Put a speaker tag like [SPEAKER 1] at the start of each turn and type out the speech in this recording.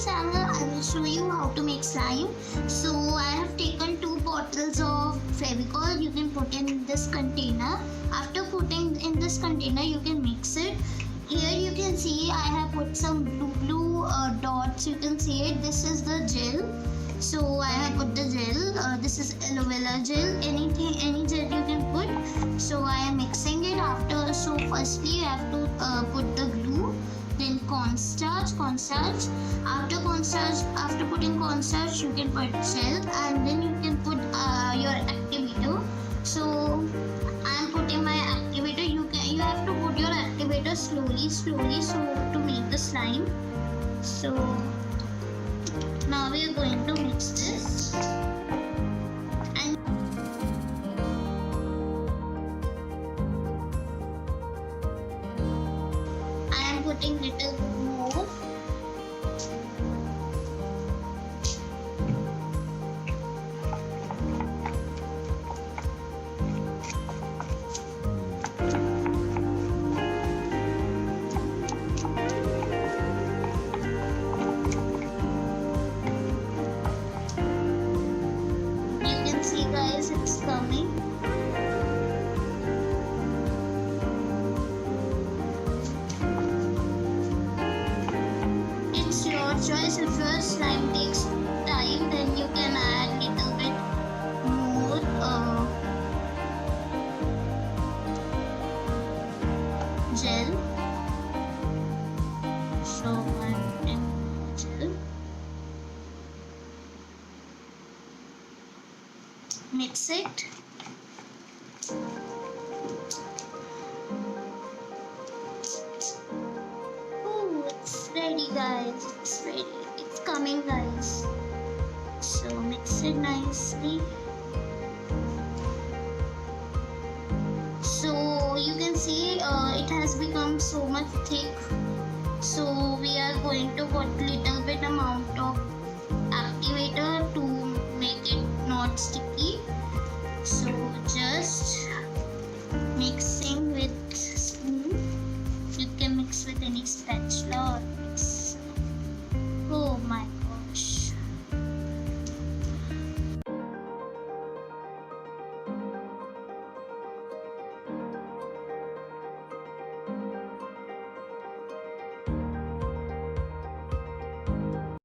[SPEAKER 1] channel, I will show you how to make slime. So I have taken 2 bottles of Fevicol. You can put in this container. After putting in this container, you can mix it. Here you can see I have put some blue dots. You can see it. This is the gel. So I have put the gel. This is aloe vera gel. Any gel you can put. So I am mixing it after. So firstly you have to put the glue. Then cornstarch. After putting cornstarch, you can put gel, and then you can put your activator. So I am putting my activator. You have to put your activator slowly, so to make the slime. So now we are going to mix this. And I am putting little more. See guys, it's coming. It's your choice. If your slime takes time, then you can add little bit more gel. So I'm putting gel. Mix it. Oh, it's ready guys. It's ready. It's coming guys. So mix it nicely. So you can see it has become so much thick. So we are going to put little bit amount of